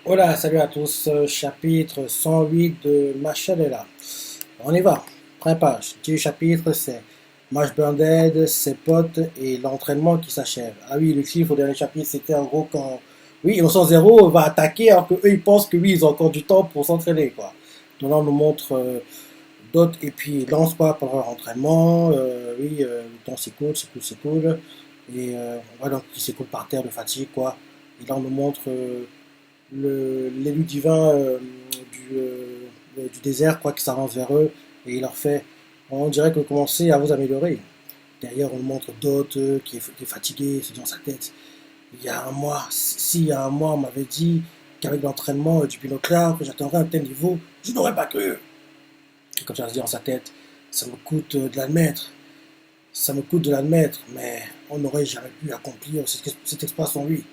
Voilà, salut à tous, chapitre 108 de Machalela. On y va, première page. Du chapitre, c'est Match Blinded, ses potes et l'entraînement qui s'achève. Ah oui, le chiffre au dernier chapitre, c'était en gros quand, oui, Innocent Zéro va attaquer alors que eux ils pensent que oui, ils ont encore du temps pour s'entraîner, quoi. Donc là, on nous montre d'autres et puis lance quoi pendant leur entraînement. Oui, le temps s'écoule, s'écoule, s'écoule. Et on voit donc qu'ils s'écoule par terre de fatigue, quoi. Et là, on nous montre. L'élu divin du désert, quoi, qui s'avance vers eux et il leur fait, on dirait que vous commencez à vous améliorer. Derrière, on montre d'autres qui est fatigué, se dit dans sa tête. Il y a un mois, si il y a un mois, on m'avait dit qu'avec l'entraînement du binoclard, que j'atteindrais un tel niveau, je n'aurais pas cru. Et comme ça se dit dans sa tête, ça me coûte de l'admettre, ça me coûte de l'admettre, mais on n'aurait jamais pu accomplir cet exploit sans lui.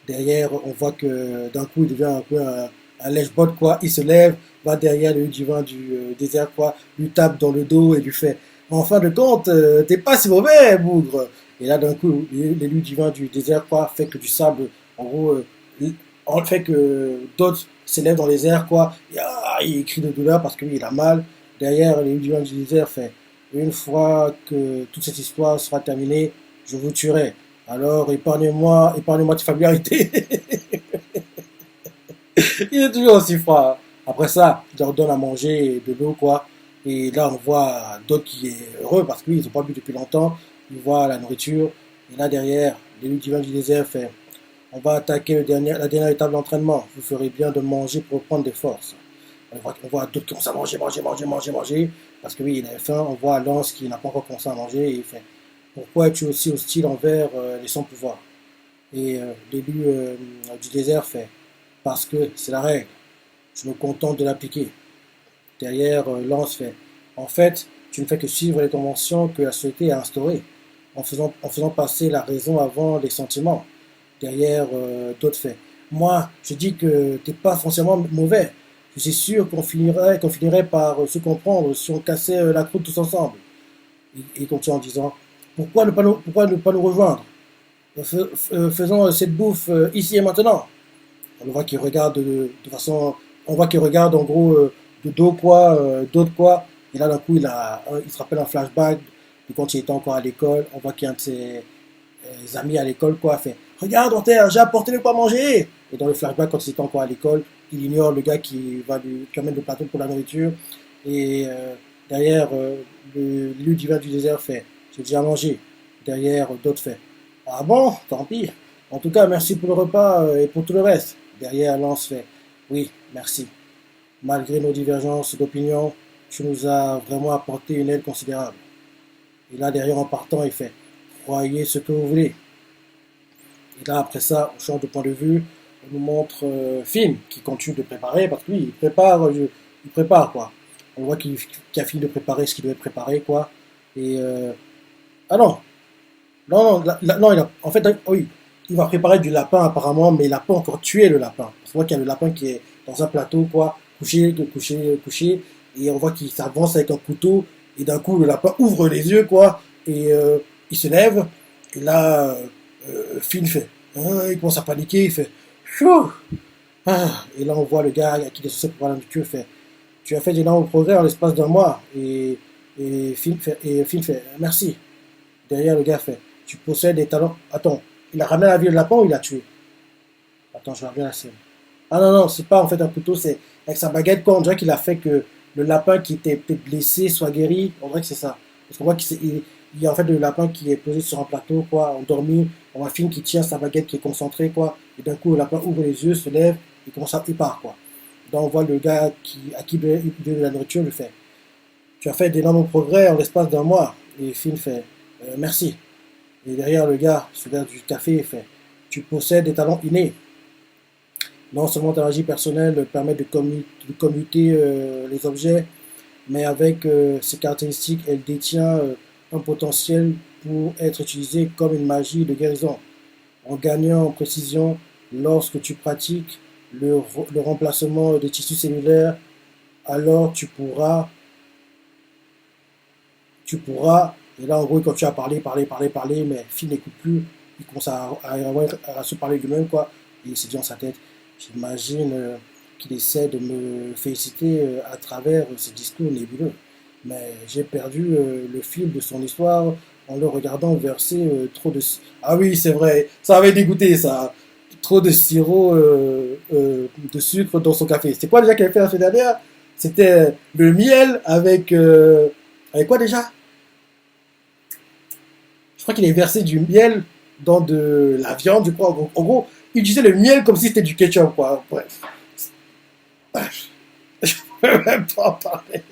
Derrière, on voit que d'un coup, il devient un peu un lèche-botte, quoi. Il se lève, va derrière le divin du désert, quoi, lui tape dans le dos et lui fait en fin de compte, t'es pas si mauvais, bougre. Et là, d'un coup, l'élu divin du désert, quoi, fait que du sable, en gros, en fait que d'autres s'élèvent dans les airs, quoi. Et, il crie de douleur parce que lui, il a mal. Derrière, l'élu divin du désert fait une fois que toute cette histoire sera terminée, je vous tuerai. Alors, épargnez-moi de familiarité. Il est toujours aussi froid. Après ça, il leur donne à manger de l'eau, quoi. Et là, on voit d'autres qui est heureux parce qu'ils n'ont pas bu depuis longtemps. Ils voient la nourriture. Et là, derrière, l'élu divin du désert fait on va attaquer la dernière étape d'entraînement. Vous ferez bien de manger pour reprendre des forces. On voit d'autres qui commencent à manger, manger, manger, manger, manger. Parce que oui, il a faim. On voit Lance qui n'a pas encore commencé à manger. Et il fait pourquoi es-tu aussi hostile envers les sans-pouvoirs. Et l'élu du désert fait parce que c'est la règle. Je me contente de l'appliquer. Derrière, Lance fait en fait, tu ne fais que suivre les conventions que la société a instaurées, en faisant passer la raison avant les sentiments. Derrière, d'autres fait moi, je dis que tu n'es pas foncièrement mauvais. Je suis sûr qu'on finirait par se comprendre si on cassait la croûte tous ensemble. Et il continue en disant pourquoi ne pas nous rejoindre. Faisons cette bouffe ici et maintenant. On voit qu'il regarde de façon. On voit qu'il regarde en gros de dos quoi, d'autres quoi. Et là d'un coup il se rappelle un flashback de quand il était encore à l'école. On voit qu'il y a un de ses amis à l'école quoi fait regarde Dentaire, j'ai apporté le quoi manger. Et dans le flashback quand il était encore à l'école, il ignore le gars qui amène le plateau pour la nourriture. Et derrière le lieu divin du désert fait j'ai déjà mangé. Derrière d'autres fait ah bon, tant pis. En tout cas, merci pour le repas et pour tout le reste. Derrière, Lance fait oui, merci. Malgré nos divergences d'opinion, tu nous as vraiment apporté une aide considérable. Et là, derrière, en partant, il fait croyez ce que vous voulez. Et là, après ça, on change de point de vue. On nous montre Finn qui continue de préparer parce que lui, il prépare quoi. On voit qu'il a fini de préparer ce qu'il devait préparer quoi. Et ah non, non, non, non, en fait, oui, il va préparer du lapin apparemment, mais il n'a pas encore tué le lapin. On voit qu'il y a le lapin qui est dans un plateau, quoi, couché, couché, couché, et on voit qu'il s'avance avec un couteau, et d'un coup, le lapin ouvre les yeux, quoi, et il se lève, et là, Finn fait, hein, il commence à paniquer, il fait, chou, ah, et là, on voit le gars qui est censé préparer la nourriture, fait, tu as fait d'énormes progrès en l'espace d'un mois, et Finn fait, merci. Derrière, le gars fait tu possèdes des talents. Attends, il a ramené la vie de lapin ou il l'a tué? Attends, je reviens à la scène. Ah non, non, c'est pas en fait un couteau, c'est avec sa baguette, quoi. On dirait qu'il a fait que le lapin qui était peut-être blessé soit guéri. On dirait que c'est ça. Parce qu'on voit qu'il y a en fait le lapin qui est posé sur un plateau, quoi, endormi. On voit un film qui tient sa baguette qui est concentrée, quoi. Et d'un coup, le lapin ouvre les yeux, se lève, et commence à, il part, quoi. Donc on voit le gars à qui il donne de la nourriture, lui fait tu as fait d'énormes progrès en l'espace d'un mois. Et Finn fait merci. Et derrière le gars, ce gars du café, fait tu possèdes des talents innés. Non seulement ta magie personnelle permet de commuter les objets, mais avec ses caractéristiques, elle détient un potentiel pour être utilisée comme une magie de guérison. En gagnant en précision lorsque tu pratiques le remplacement des tissus cellulaires, alors tu pourras, et là en gros quand tu as parlé, parlé, parlé, parlé, mais Phil n'écoute plus, il commence à se parler lui-même quoi, et il s'est dit dans sa tête, J'imagine qu'il essaie de me féliciter à travers ce discours nébuleux. Mais j'ai perdu le fil de son histoire en le regardant verser trop de... Ah oui, c'est vrai, ça avait dégoûté ça. Trop de sirop de sucre dans son café. C'est quoi déjà qu'il avait fait la semaine dernière? C'était le miel avec... avec quoi déjà? Je crois qu'il avait versé du miel dans de la viande, je crois. En gros, il utilisait le miel comme si c'était du ketchup, quoi. Bref. Bref. Je peux même pas en parler.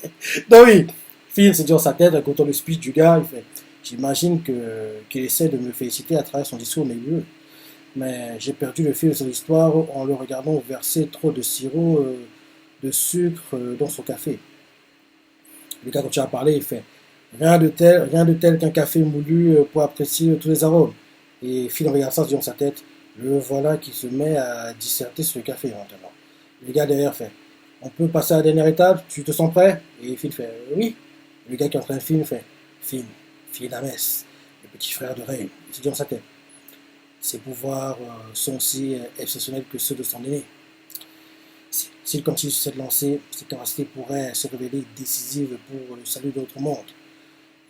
Donc oui, Phil se dit dans sa tête, à côté le speech du gars, il fait, j'imagine qu'il essaie de me féliciter à travers son discours nébuleux. Mais j'ai perdu le fil de son histoire en le regardant verser trop de sirop de sucre dans son café. Le gars continue à parler, il fait rien de tel qu'un café moulu pour apprécier tous les arômes. Et Phil regarde ça dans sa tête, le voilà qui se met à disserter sur le café maintenant. Le gars derrière fait, on peut passer à la dernière étape, tu te sens prêt? Et Phil fait, oui. Le gars qui est en train de filmer fait, Phil Ames, le petit frère de Ray. Il se dit dans sa tête, ses pouvoirs sont aussi exceptionnels que ceux de son aîné. S'il continue sur cette lancée, ses capacités pourraient se révéler décisives pour le salut de notre monde.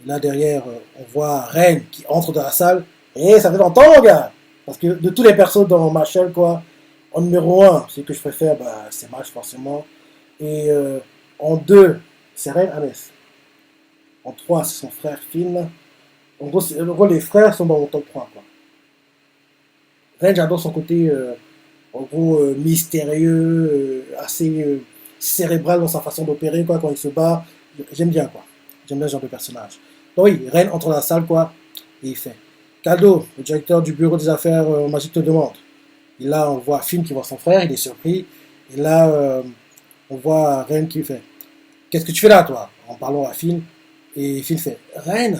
Et là derrière, on voit Ren qui entre dans la salle. Et ça fait longtemps, mon gars. Parce que de tous les persos dans ma chaîne, quoi, en numéro un, ce que je préfère, bah, c'est Mash forcément. Et en 2, c'est Ren Ames. En 3, c'est son frère Finn. En gros, les frères sont dans mon top 3, quoi. Ren, j'adore son côté, en gros, mystérieux, assez cérébral dans sa façon d'opérer, quoi, quand il se bat. J'aime bien, quoi. J'aime bien ce genre de personnage. Donc oui, Ren entre dans la salle, quoi, et il fait Caldo, le directeur du bureau des affaires magiques te demande. Et là, on voit Finn qui voit son frère, il est surpris. Et là, on voit Ren qui fait qu'est-ce que tu fais là, toi? En parlant à Finn. Et Finn fait Ren.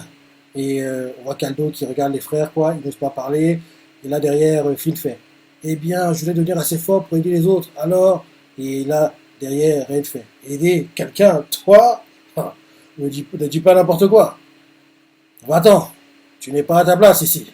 Et on voit Caldo qui regarde les frères, quoi, il n'ose pas parler. Et là, derrière, Finn fait eh bien, je voulais devenir assez fort pour aider les autres. Alors, et là, derrière, Ren fait aider quelqu'un, toi? Ah, ne dis pas n'importe quoi. Va-t'en, tu n'es pas à ta place ici.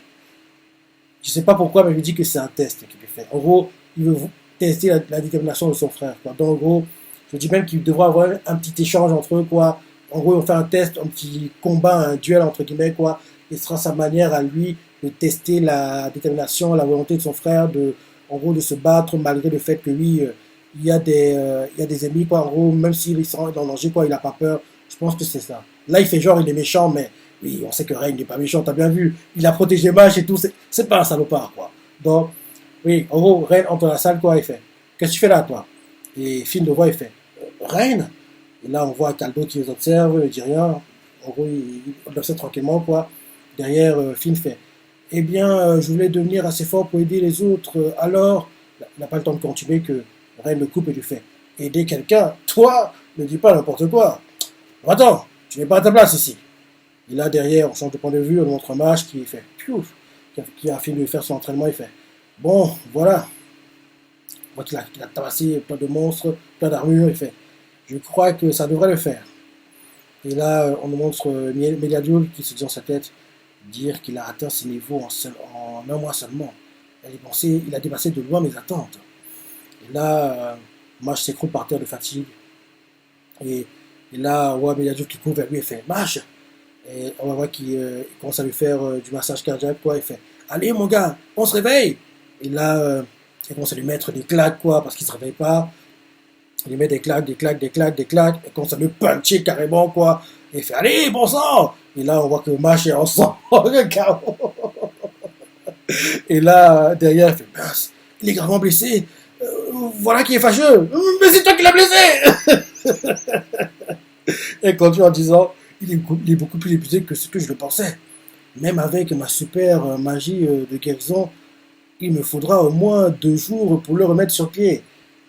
Je sais pas pourquoi, mais il me dit que c'est un test qu'il peut faire. En gros, il veut tester la détermination de son frère, quoi. Donc, en gros, je dis même qu'il devra avoir un petit échange entre eux, quoi. En gros, on fait un test, un petit combat, un duel, entre guillemets, quoi. Et ce sera sa manière à lui de tester la détermination, la volonté de son frère, en gros, de se battre malgré le fait que lui, il y a des ennemis, quoi. En gros, même s'il est en danger, quoi, il n'a pas peur. Je pense que c'est ça. Là, il fait genre, il est méchant, mais oui, on sait que Ray n'est pas méchant, t'as bien vu. Il a protégé Mash et tout, c'est pas un salopard, quoi. Donc, oui, en gros, Ray entre dans la salle, quoi, il fait qu'est-ce que tu fais là, toi? Et Finn le voit, il fait Rain. Et là, on voit Caldo qui les observe, il ne dit rien. En gros, il observe tranquillement, quoi. Derrière, Finn fait eh bien, je voulais devenir assez fort pour aider les autres. Alors, il n'a pas le temps de continuer que Ren le coupe et lui fait aider quelqu'un. Toi, ne dis pas n'importe quoi. Attends, tu n'es pas à ta place ici. Et là, derrière, on change de point de vue, on montre Mash qui fait piouf, qui a fini de faire son entraînement. Il fait bon, voilà. On voit qu'il a tabassé plein de monstres, plein d'armures. Il fait je crois que ça devrait le faire. Et là, on nous montre Mediadul qui se dit dans sa tête dire qu'il a atteint ces niveaux en un mois seulement. Il a dépassé de loin mes attentes. Et là, Mash s'écroule par terre de fatigue. Et, et là, on voit Mediadul qui court vers lui et fait Mash. Et on va voir qu'il commence à lui faire du massage cardiaque, quoi. Il fait allez, mon gars, on se réveille. Et là, il commence à lui mettre des claques, quoi, parce qu'il ne se réveille pas. Il lui met des claques, des claques, des claques, des claques. Et commence à le puncher carrément, quoi. Et il fait allez, bon sang. Et là, on voit que Mash est en sang. Et là, derrière, il fait mince, il est gravement blessé. Voilà qui est fâcheux. Mais c'est toi qui l'as blessé. Et continue en disant il est beaucoup plus épuisé que ce que je le pensais. Même avec ma super magie de guérison, il me faudra au moins 2 jours pour le remettre sur pied.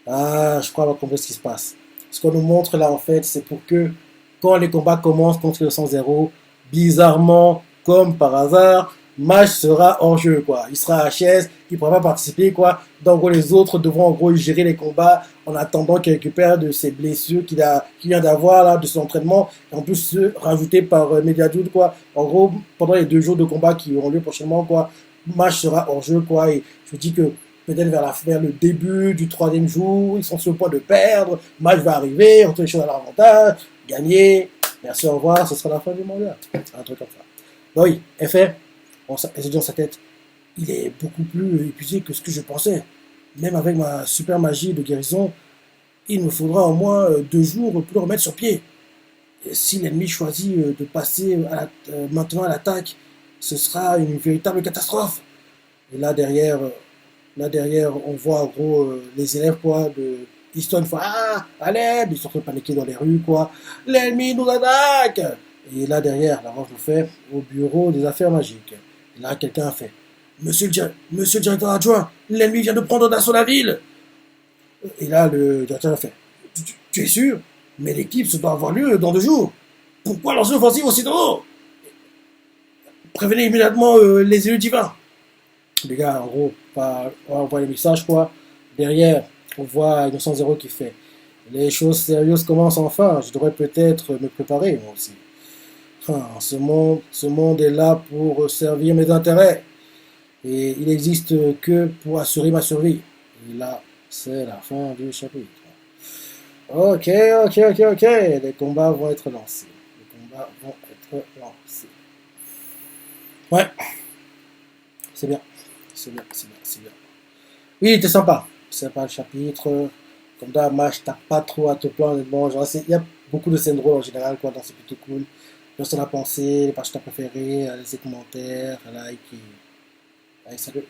Ah, je crois avoir compris ce qui se passe. Ce qu'on nous montre là, en fait, c'est pour que quand les combats commencent contre le 100-0, bizarrement, comme par hasard, Mash sera hors jeu, quoi. Il sera à chaise, il ne pourra pas participer, quoi. Donc, en gros, les autres devront, en gros, gérer les combats en attendant qu'il récupère de ses blessures qu'il vient d'avoir, là, de son entraînement. Et en plus, rajouté par Mediadude, quoi. En gros, pendant les 2 jours de combat qui auront lieu prochainement, quoi, Mash sera hors jeu, quoi. Et je me dis que peut-être vers le début du troisième jour, ils sont sur le point de perdre, le match va arriver, retourner les choses à leur avantage, gagner, merci, au revoir, ce sera la fin du mondial. Un truc comme ça. Ben oui, FR, elle se dit dans sa tête, il est beaucoup plus épuisé que ce que je pensais. Même avec ma super magie de guérison, il me faudra au moins 2 jours pour le remettre sur pied. Et si l'ennemi choisit de passer maintenant à l'attaque, ce sera une véritable catastrophe. Et là derrière, on voit en gros les élèves quoi de Easton font ah à l'aide, ils sont en train de paniquer dans les rues quoi. L'ennemi nous attaque. Et là derrière, la revanche nous fait au bureau des affaires magiques. Et là quelqu'un a fait Monsieur le directeur adjoint, l'ennemi vient de prendre d'assaut la ville. Et là le directeur a fait tu es sûr? Mais l'équipe doit avoir lieu dans 2 jours. Pourquoi lancer l'offensive aussitôt? Prévenez immédiatement les élus divins. Les gars, en gros, on voit les messages, quoi. Derrière, on voit Innocent Zéro qui fait les choses sérieuses commencent enfin. Je devrais peut-être me préparer, moi aussi. Ce monde est là pour servir mes intérêts. Et il n'existe que pour assurer ma survie. Et là, c'est la fin du chapitre. Ok, ok, ok, ok. Les combats vont être lancés. Les combats vont être lancés. Ouais, c'est bien. C'est bien, c'est bien, c'est bien. Oui, il était sympa. Sympa le chapitre. Comme d'hab, match, t'as pas trop à te plaindre. Bon, genre, il y a beaucoup de scènes drôles en général, quoi, donc c'est plutôt cool. Bien sûr, la pensée, les pages que t'as préférées, laissez commentaires, like, et... Allez, salut.